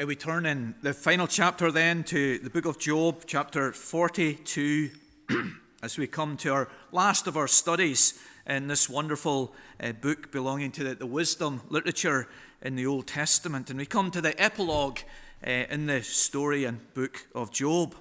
We turn in the final chapter then to the book of Job, chapter 42, as we come to our last of our studies in this wonderful book belonging to the wisdom literature in the Old Testament. And we come to the epilogue in the story and book of Job.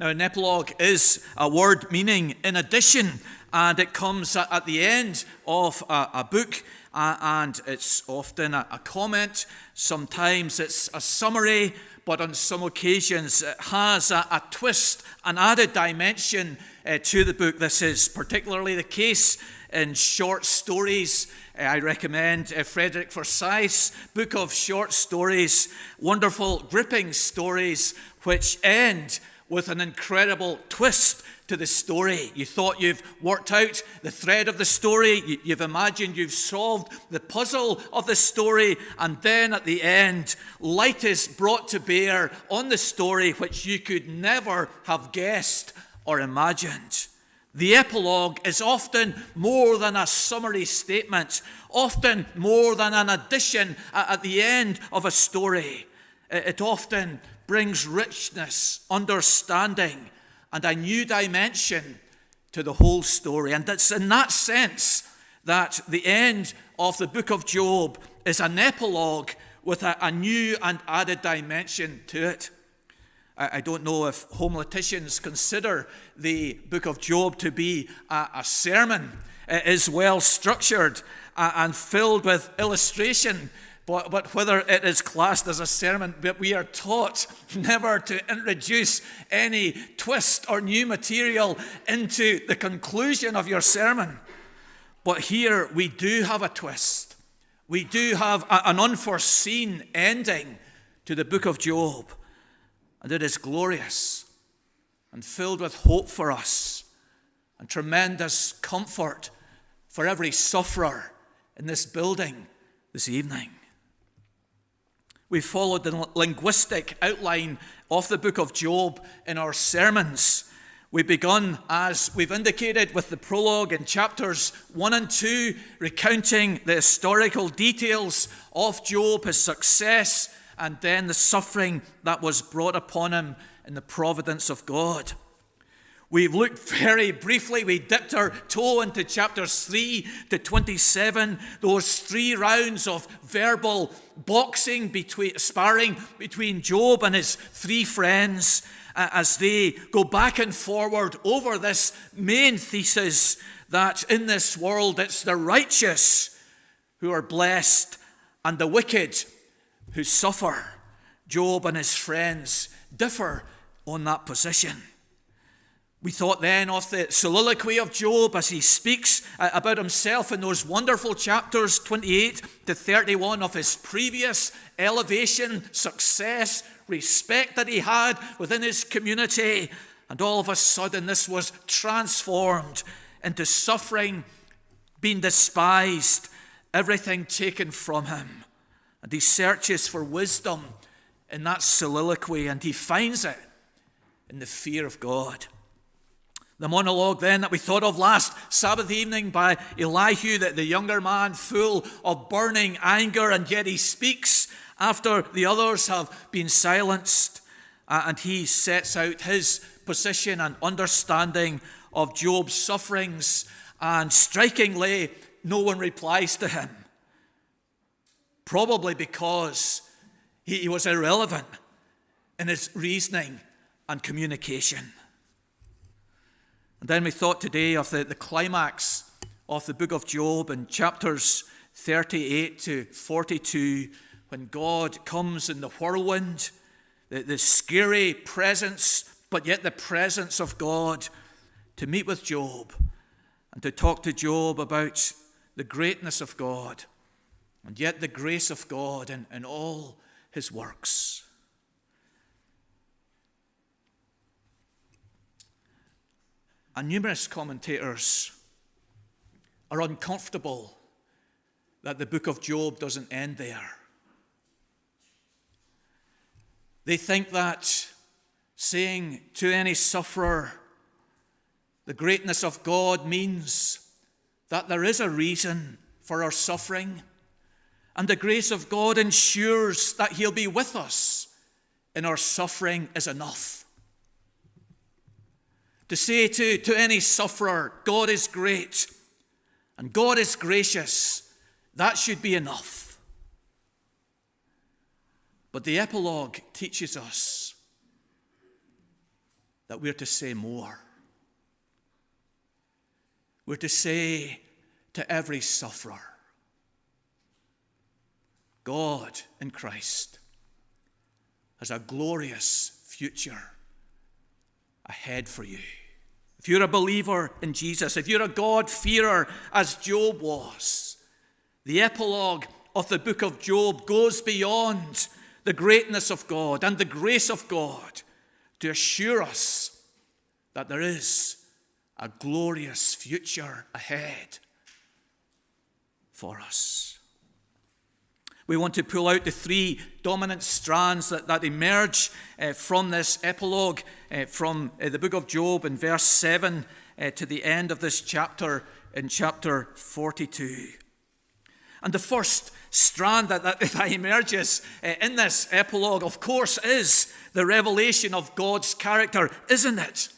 Now, an epilogue is a word meaning in addition, and it comes at the end of a book, and it's often a comment. Sometimes it's a summary, but on some occasions it has a twist, an added dimension to the book. This is particularly the case in short stories. I recommend Frederick Forsyth's book of short stories, wonderful, gripping stories which end with an incredible twist to the story. You thought you've worked out the thread of the story, you've imagined you've solved the puzzle of the story, and then at the end, light is brought to bear on the story which you could never have guessed or imagined. The epilogue is often more than a summary statement, often more than an addition at the end of a story. It often brings richness, understanding, and a new dimension to the whole story. And it's in that sense that the end of the book of Job is an epilogue with a new and added dimension to it. I don't know if homiletians consider the book of Job to be a sermon. It is well structured and filled with illustration, but whether it is classed as a sermon, but we are taught never to introduce any twist or new material into the conclusion of your sermon. But here we do have a twist. We do have an unforeseen ending to the book of Job. And it is glorious and filled with hope for us and tremendous comfort for every sufferer in this building this evening. We followed the linguistic outline of the book of Job in our sermons. We've begun, as we've indicated, with the prologue in chapters 1 and 2, recounting the historical details of Job, his success, and then the suffering that was brought upon him in the providence of God. We've looked very briefly, we dipped our toe into chapters 3 to 27, those 3 rounds of verbal sparring between Job and his 3 friends as they go back and forward over this main thesis that in this world it's the righteous who are blessed and the wicked who suffer. Job and his friends differ on that position. We thought then of the soliloquy of Job as he speaks about himself in those wonderful chapters 28 to 31 of his previous elevation, success, respect that he had within his community. And all of a sudden this was transformed into suffering, being despised, everything taken from him. And he searches for wisdom in that soliloquy, and he finds it in the fear of God. The monologue then that we thought of last Sabbath evening by Elihu, the younger man full of burning anger, and yet he speaks after the others have been silenced, and he sets out his position and understanding of Job's sufferings, and strikingly, no one replies to him. Probably because he was irrelevant in his reasoning and communication. And then we thought today of the climax of the book of Job in chapters 38 to 42, when God comes in the whirlwind, the scary presence, but yet the presence of God, to meet with Job and to talk to Job about the greatness of God and yet the grace of God in all his works. And numerous commentators are uncomfortable that the book of Job doesn't end there. They think that saying to any sufferer, the greatness of God means that there is a reason for our suffering, And the grace of God ensures that he'll be with us in our suffering is enough. To say to any sufferer, God is great and God is gracious, that should be enough. But the epilogue teaches us that we're to say more. We're to say to every sufferer, God in Christ has a glorious future ahead for you. If you're a believer in Jesus, if you're a God-fearer as Job was, the epilogue of the book of Job goes beyond the greatness of God and the grace of God to assure us that there is a glorious future ahead for us. We want to pull out the three dominant strands that emerge from this epilogue, from the book of Job in verse 7 to the end of this chapter in chapter 42. And the first strand that emerges in this epilogue, of course, is the revelation of God's character, isn't it?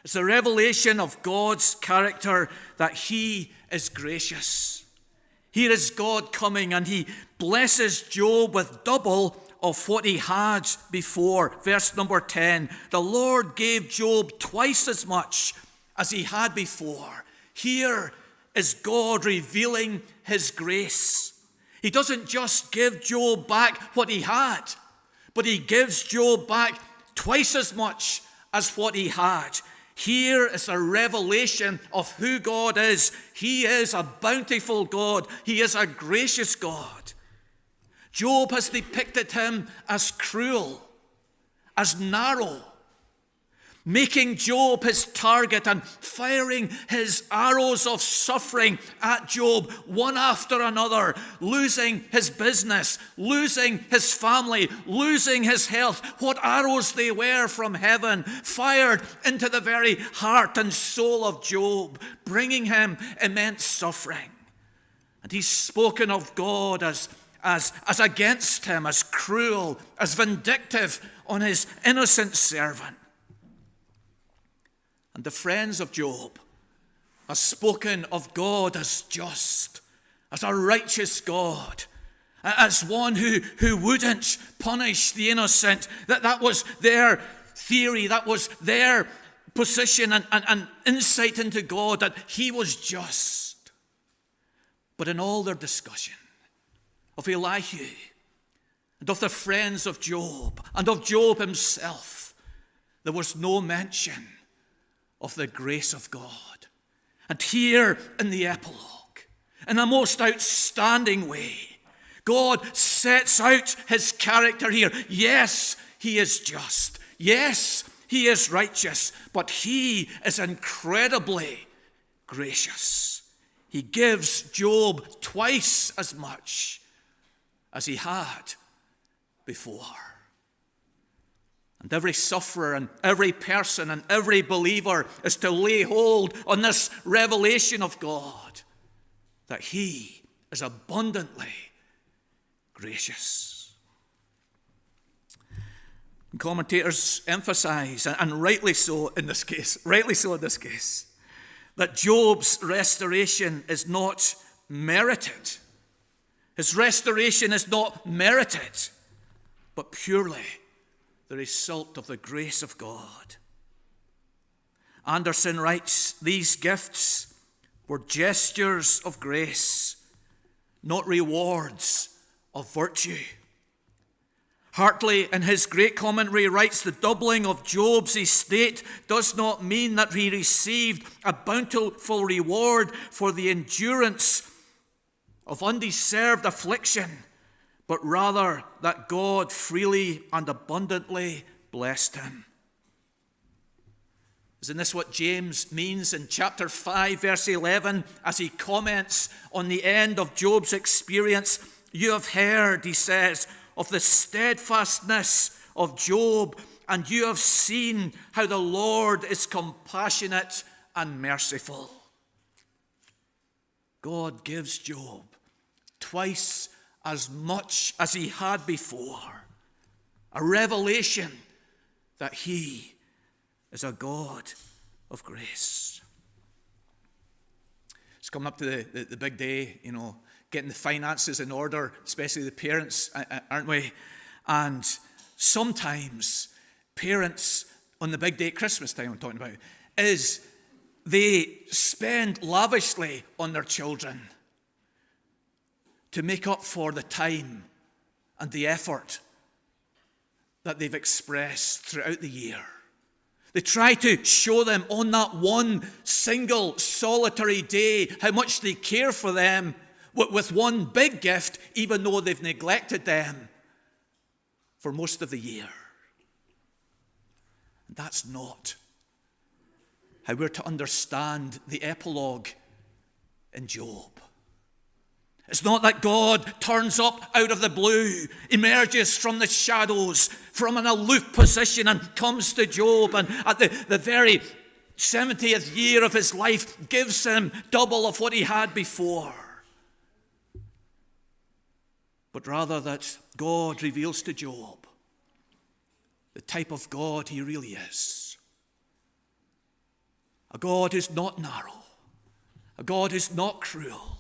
It's the revelation of God's character that he is gracious. Here is God coming, and he blesses Job with double of what he had before. Verse number 10, the Lord gave Job twice as much as he had before. Here is God revealing his grace. He doesn't just give Job back what he had, but he gives Job back twice as much as what he had. Here is a revelation of who God is. He is a bountiful God. He is a gracious God. Job has depicted him as cruel, as narrow, making Job his target and firing his arrows of suffering at Job one after another, losing his business, losing his family, losing his health. What arrows they were from heaven, fired into the very heart and soul of Job, bringing him immense suffering. And he's spoken of God as against him, as cruel, as vindictive on his innocent servant. And the friends of Job have spoken of God as just, as a righteous God, as one who wouldn't punish the innocent. That was their theory, that was their position and insight into God, that he was just. But in all their discussion of Elihu and of the friends of Job and of Job himself, there was no mention of the grace of God. And here in the epilogue, in a most outstanding way, God sets out his character here. Yes, he is just. Yes, he is righteous. But he is incredibly gracious. He gives Job twice as much as he had before. And every sufferer and every person and every believer is to lay hold on this revelation of God, that he is abundantly gracious. And commentators emphasize, and rightly so in this case, that Job's restoration is not merited. His restoration is not merited, but purely the result of the grace of God. Anderson writes, these gifts were gestures of grace, not rewards of virtue. Hartley, in his great commentary, writes, the doubling of Job's estate does not mean that he received a bountiful reward for the endurance of undeserved affliction, but rather that God freely and abundantly blessed him. Isn't this what James means in chapter 5, verse 11, as he comments on the end of Job's experience? You have heard, he says, of the steadfastness of Job, and you have seen how the Lord is compassionate and merciful. God gives Job twice as much as he had before. A revelation that he is a God of grace. It's coming up to the big day, getting the finances in order, especially the parents, aren't we? And sometimes parents on the big day, Christmas time I'm talking about, is they spend lavishly on their children to make up for the time and the effort that they've expressed throughout the year. They try to show them on that one single solitary day how much they care for them with one big gift, even though they've neglected them for most of the year. And that's not how we're to understand the epilogue in Job. It's not that God turns up out of the blue, emerges from the shadows, from an aloof position and comes to Job and at the very 70th year of his life gives him double of what he had before. But rather that God reveals to Job the type of God he really is. A God who's not narrow, a God who's not cruel,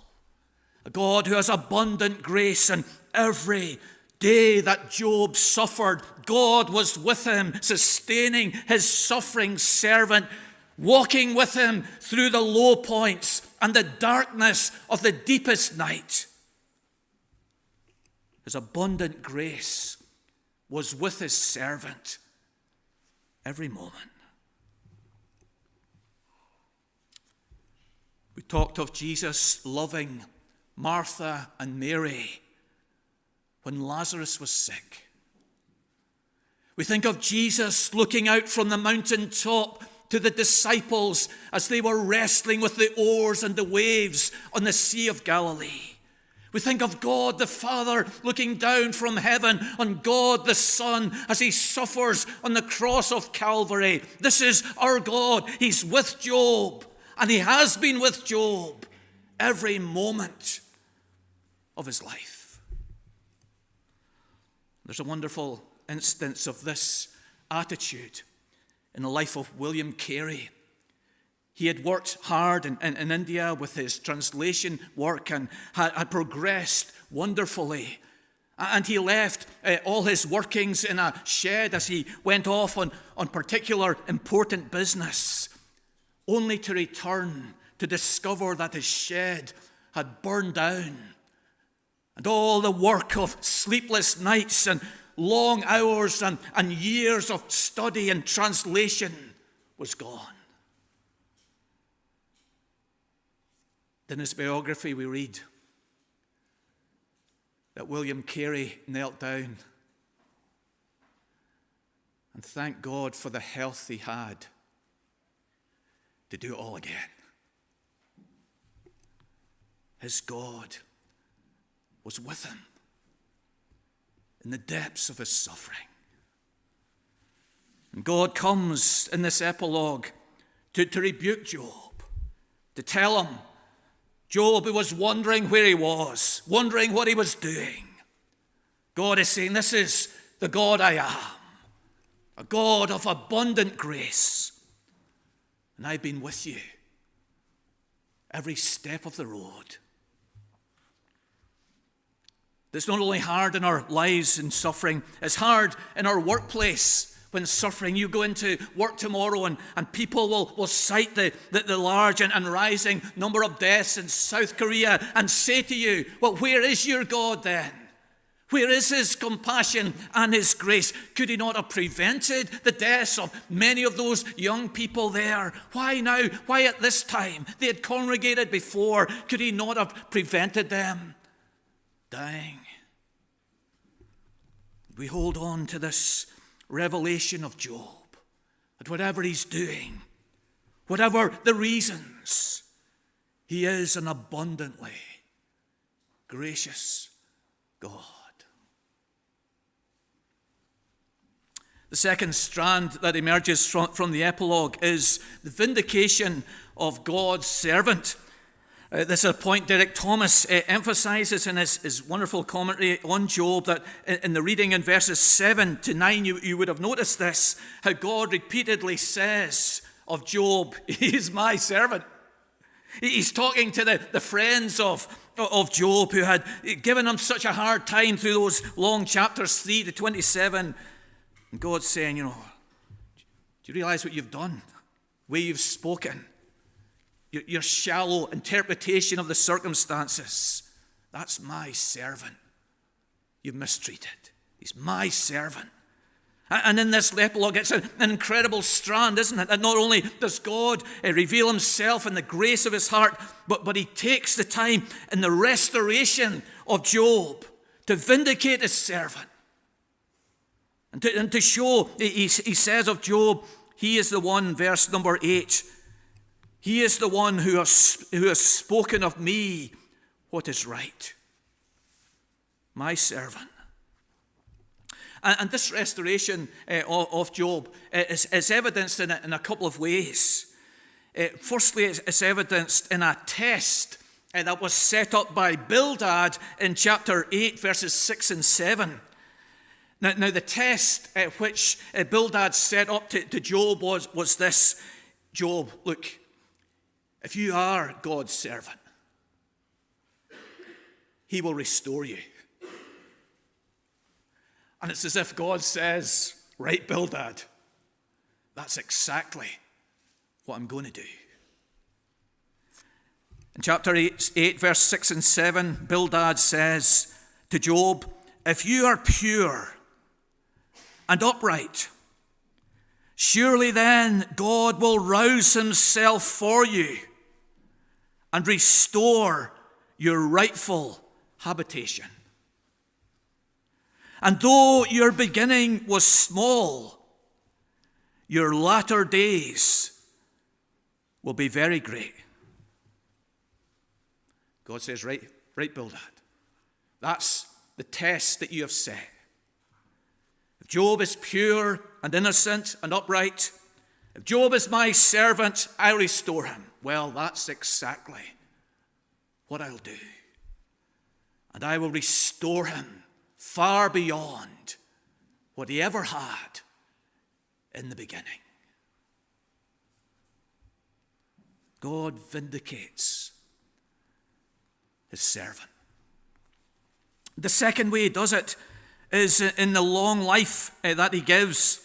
a God who has abundant grace, and every day that Job suffered, God was with him, sustaining his suffering servant, walking with him through the low points and the darkness of the deepest night. His abundant grace was with his servant every moment. We talked of Jesus loving Martha and Mary when Lazarus was sick. We think of Jesus looking out from the mountaintop to the disciples as they were wrestling with the oars and the waves on the Sea of Galilee. We think of God the Father looking down from heaven on God the Son as he suffers on the cross of Calvary. This is our God. He's with Job, and he has been with Job every moment of his life. There's a wonderful instance of this attitude in the life of William Carey. He had worked hard in India with his translation work and had progressed wonderfully. And he left all his workings in a shed as he went off on particular important business, only to return to discover that his shed had burned down. And all the work of sleepless nights and long hours and years of study and translation was gone. In his biography we read that William Carey knelt down and thanked God for the health he had to do it all again. His God was with him in the depths of his suffering. And God comes in this epilogue to rebuke Job, to tell him, Job, who was wondering where he was, wondering what he was doing. God is saying, this is the God I am, a God of abundant grace. And I've been with you every step of the road. It's not only hard in our lives in suffering, it's hard in our workplace when suffering. You go into work tomorrow and people will cite the large and rising number of deaths in South Korea and say to you, well, where is your God then? Where is his compassion and his grace? Could he not have prevented the deaths of many of those young people there? Why now? Why at this time? They had congregated before. Could he not have prevented them dying? We hold on to this revelation of Job, that whatever he's doing, whatever the reasons, he is an abundantly gracious God. The second strand that emerges from the epilogue is the vindication of God's servant. This is a point Derek Thomas emphasizes in his wonderful commentary on Job, that in the reading in verses 7 to 9, you would have noticed this, how God repeatedly says of Job, he's my servant. He's talking to the friends of Job who had given him such a hard time through those long chapters 3 to 27. And God's saying, do you realize what you've done? The way you've spoken? Your shallow interpretation of the circumstances. That's my servant you've mistreated. He's my servant. And in this epilogue, it's an incredible strand, isn't it? That not only does God reveal himself in the grace of his heart, but he takes the time in the restoration of Job to vindicate his servant. And to show, he says of Job, he is the one, verse number 8, he is the one who has spoken of me what is right. My servant. And this restoration of Job is evidenced in a couple of ways. Firstly, it's evidenced in a test that was set up by Bildad in chapter 8, verses 6 and 7. Now the test which Bildad set up to Job was this: Job, look, if you are God's servant, he will restore you. And it's as if God says, right, Bildad, that's exactly what I'm going to do. In chapter 8, verse 6 and 7, Bildad says to Job, if you are pure and upright, surely then God will rouse himself for you and restore your rightful habitation. And though your beginning was small, your latter days will be very great. God says, right, Bildad, that's the test that you have set. If Job is pure and innocent and upright, if Job is my servant, I'll restore him. Well, that's exactly what I'll do. And I will restore him far beyond what he ever had in the beginning. God vindicates his servant. The second way he does it is in the long life that he gives.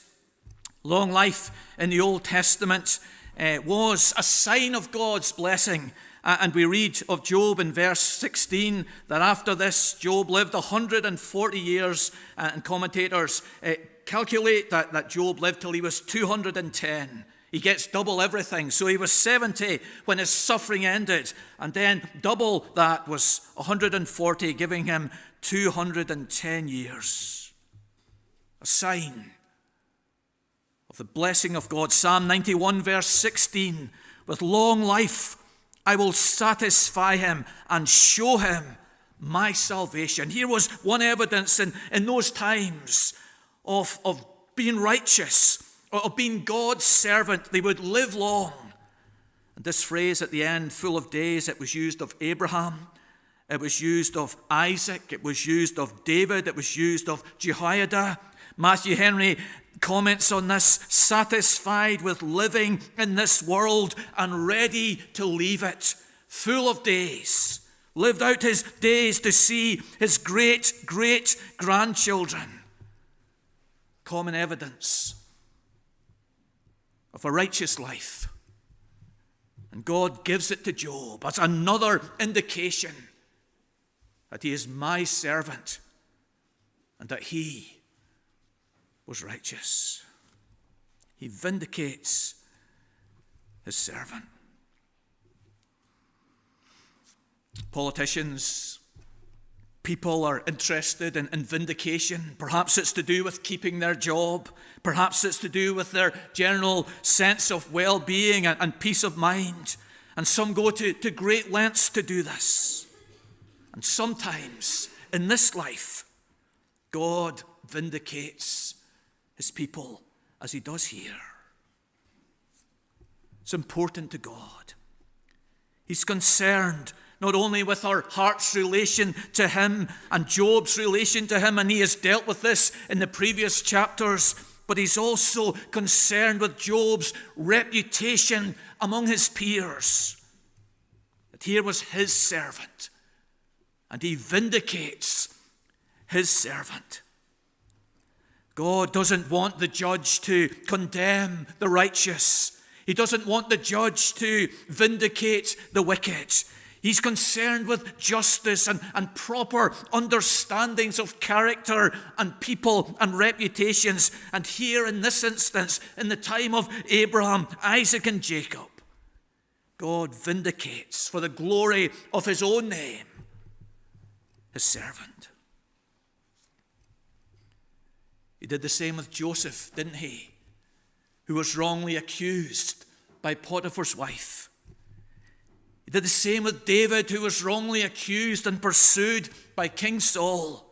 Long life in the Old Testament was a sign of God's blessing. And we read of Job in verse 16 that after this, Job lived 140 years. And commentators calculate that Job lived till he was 210. He gets double everything. So he was 70 when his suffering ended. And then double that was 140, giving him 210 years. A sign of the blessing of God. Psalm 91 verse 16, with long life I will satisfy him and show him my salvation. Here was one evidence in those times of being righteous, of being God's servant. They would live long. And this phrase at the end, full of days, it was used of Abraham, it was used of Isaac, it was used of David, it was used of Jehoiada. Matthew Henry comments on this: satisfied with living in this world and ready to leave it, full of days, lived out his days to see his great-great-grandchildren. Common evidence of a righteous life. And God gives it to Job as another indication that he is my servant and that he was righteous. He vindicates his servant. Politicians, people are interested in vindication. Perhaps it's to do with keeping their job. Perhaps it's to do with their general sense of well-being and peace of mind. And some go to great lengths to do this. And sometimes in this life, God vindicates his people as he does here. It's important to God. He's concerned not only with our heart's relation to him and Job's relation to him, and he has dealt with this in the previous chapters, but he's also concerned with Job's reputation among his peers. That here was his servant, and he vindicates his servant. God doesn't want the judge to condemn the righteous. He doesn't want the judge to vindicate the wicked. He's concerned with justice and proper understandings of character and people and reputations. And here in this instance, in the time of Abraham, Isaac, and Jacob, God vindicates for the glory of his own name his servant. He did the same with Joseph, didn't he? Who was wrongly accused by Potiphar's wife. He did the same with David, who was wrongly accused and pursued by King Saul.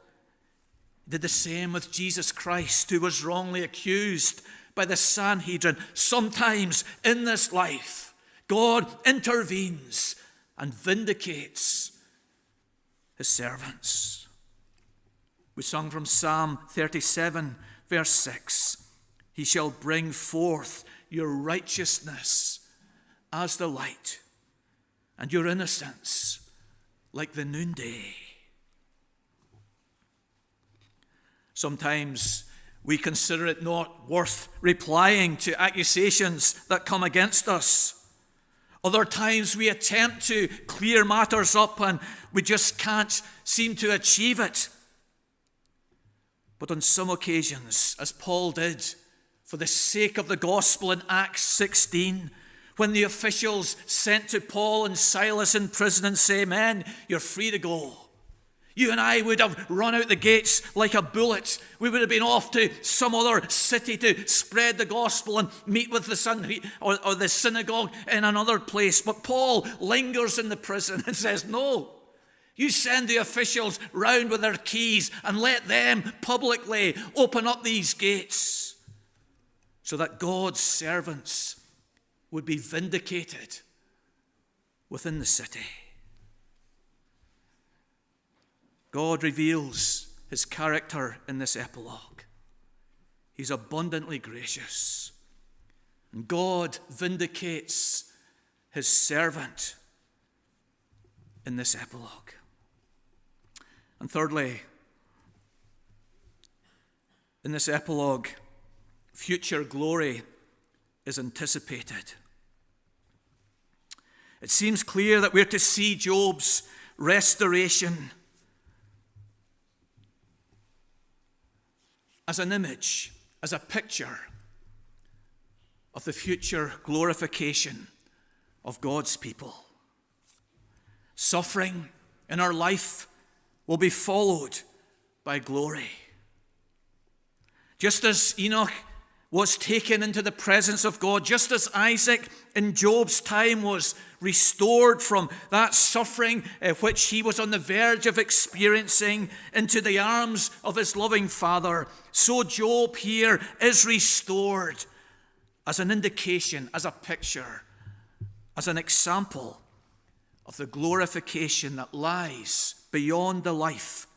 He did the same with Jesus Christ, who was wrongly accused by the Sanhedrin. Sometimes in this life, God intervenes and vindicates his servants. We sung from Psalm 37, verse 6. He shall bring forth your righteousness as the light, and your innocence like the noonday. Sometimes we consider it not worth replying to accusations that come against us. Other times we attempt to clear matters up and we just can't seem to achieve it. But on some occasions, as Paul did, for the sake of the gospel in Acts 16, when the officials sent to Paul and Silas in prison and say, "Men, you're free to go," you and I would have run out the gates like a bullet. We would have been off to some other city to spread the gospel and meet with the the synagogue in another place. But Paul lingers in the prison and says, "No. You send the officials round with their keys and let them publicly open up these gates so that God's servants would be vindicated within the city." God reveals his character in this epilogue. He's abundantly gracious. And God vindicates his servant in this epilogue. And thirdly, in this epilogue, future glory is anticipated. It seems clear that we're to see Job's restoration as an image, as a picture of the future glorification of God's people. Suffering in our life will be followed by glory. Just as Enoch was taken into the presence of God, just as Isaac in Job's time was restored from that suffering which he was on the verge of experiencing into the arms of his loving Father, so Job here is restored as an indication, as a picture, as an example of the glorification that lies beyond the life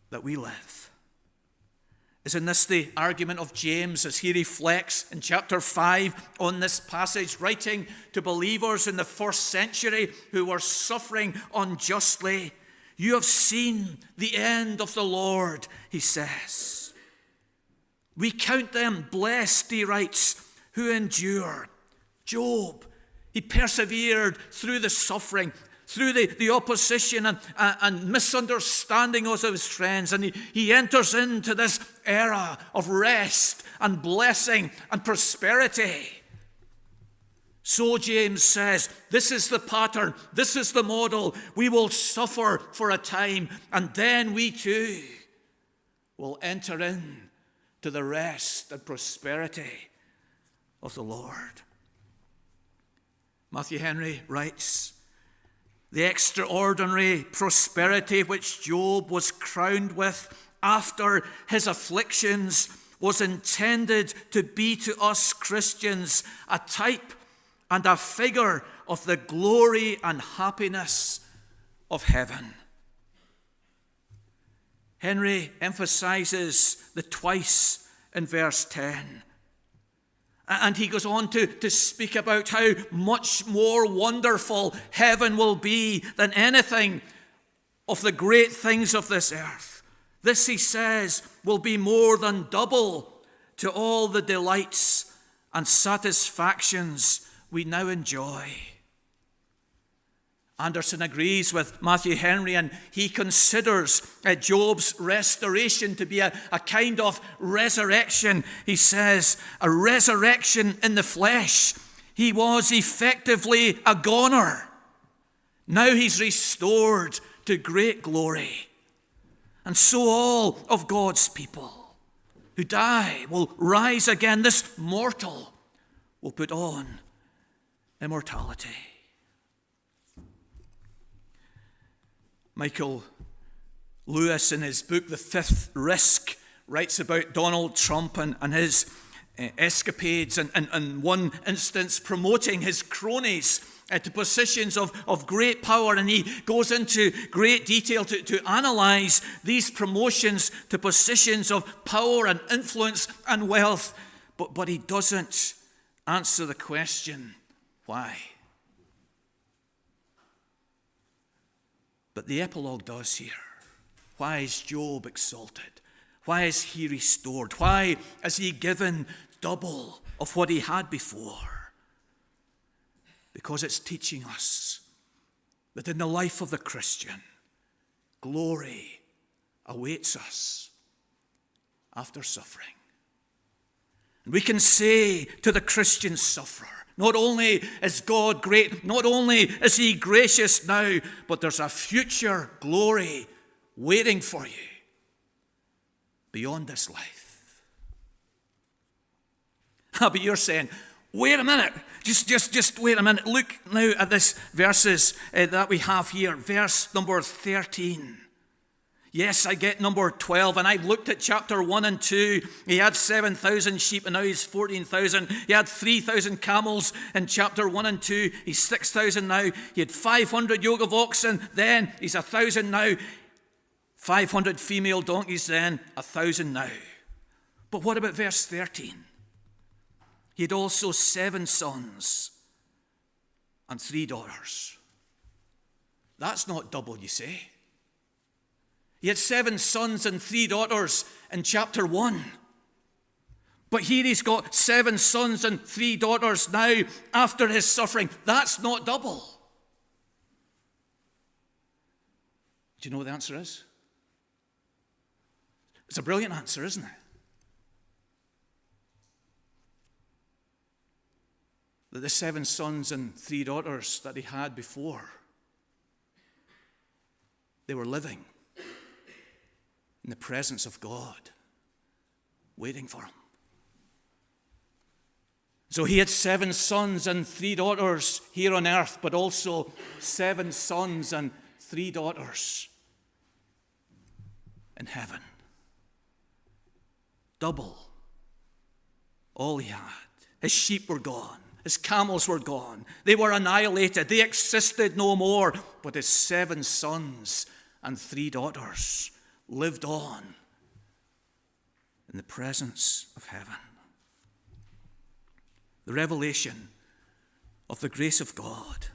that we live. Isn't this the argument of James as he reflects in chapter 5 on this passage, writing to believers in the first century who were suffering unjustly? "You have seen the end of the Lord," he says. "We count them blessed," he writes, "who endure." Job, he persevered through the suffering, through the opposition and misunderstanding of his friends. And he enters into this era of rest and blessing and prosperity. So James says, this is the pattern, this is the model. We will suffer for a time, and then we too will enter in to the rest and prosperity of the Lord. Matthew Henry writes, "The extraordinary prosperity which Job was crowned with after his afflictions was intended to be to us Christians a type and a figure of the glory and happiness of heaven. Henry emphasizes the twice in verse 10. And he goes on to speak about how much more wonderful heaven will be than anything of the great things of this earth. This, he says, will be more than double to all the delights and satisfactions we now enjoy. Anderson agrees with Matthew Henry, and he considers Job's restoration to be a kind of resurrection. He says, a resurrection in the flesh. He was effectively a goner. Now he's restored to great glory. And so all of God's people who die will rise again. This mortal will put on immortality. Michael Lewis, in his book, The Fifth Risk, writes about Donald Trump and his escapades, and one instance promoting his cronies to positions of great power. And he goes into great detail to analyze these promotions to positions of power and influence and wealth. But he doesn't answer the question, why? But the epilogue does here. Why is Job exalted? Why is he restored? Why is he given double of what he had before? Because it's teaching us that in the life of the Christian, glory awaits us after suffering. And we can say to the Christian sufferer, not only is God great, not only is he gracious now, but there's a future glory waiting for you beyond this life. But you're saying, wait a minute, just wait a minute. Look now at this verses that we have here. Verse number 13. Yes, I get number 12, and I looked at chapter 1 and 2. He had 7,000 sheep, and now he's 14,000. He had 3,000 camels in chapter 1 and 2. He's 6,000 now. He had 500 yoke of oxen, then he's 1,000 now. 500 female donkeys then, 1,000 now. But what about verse 13? He had also 7 sons and 3 daughters. That's not double, you say. He had 7 sons and 3 daughters in chapter 1. But here he's got 7 sons and 3 daughters now after his suffering. That's not double. Do you know what the answer is? It's a brilliant answer, isn't it? That the 7 sons and 3 daughters that he had before, they were living in the presence of God, waiting for him. So he had 7 sons and 3 daughters here on earth, but also 7 sons and 3 daughters in heaven. Double all he had. His sheep were gone. His camels were gone. They were annihilated. They existed no more. But his 7 sons and 3 daughters lived on in the presence of heaven. The revelation of the grace of God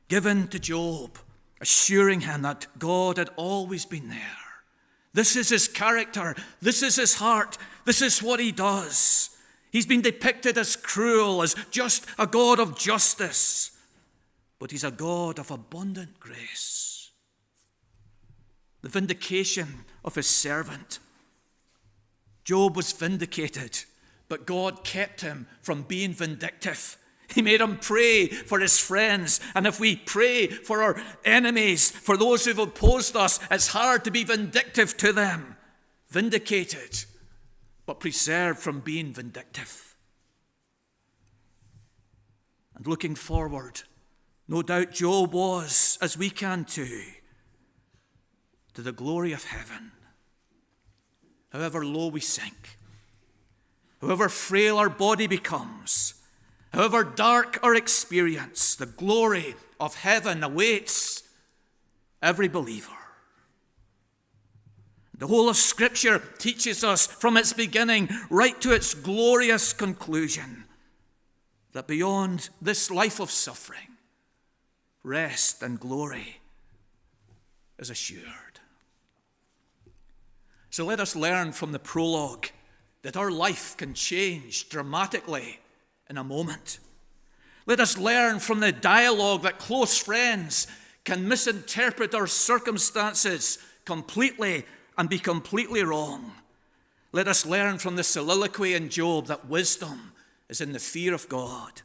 given to Job, assuring him that God had always been there. This is his character. This is his heart. This is what he does. He's been depicted as cruel, as just a God of justice, but he's a God of abundant grace. The vindication of his servant. Job was vindicated, but God kept him from being vindictive. He made him pray for his friends. And if we pray for our enemies, for those who've opposed us, it's hard to be vindictive to them. Vindicated, but preserved from being vindictive. And looking forward, no doubt Job was, as we can too, to the glory of heaven. However low we sink, however frail our body becomes, However dark our experience, the glory of heaven awaits every believer. The whole of Scripture teaches us from its beginning right to its glorious conclusion that beyond this life of suffering, rest and glory is assured. So let us learn from the prologue that our life can change dramatically in a moment. Let us learn from the dialogue that close friends can misinterpret our circumstances completely and be completely wrong. Let us learn from the soliloquy in Job that wisdom is in the fear of God.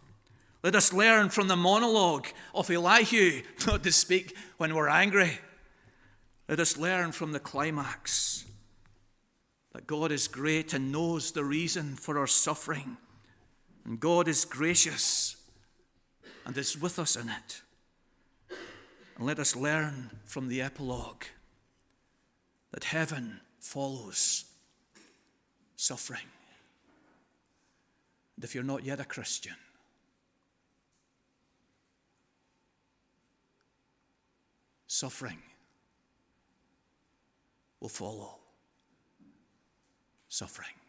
Let us learn from the monologue of Elihu not to speak when we're angry. Let us learn from the climax that God is great and knows the reason for our suffering. And God is gracious and is with us in it. And let us learn from the epilogue that heaven follows suffering. And if you're not yet a Christian, suffering will follow suffering.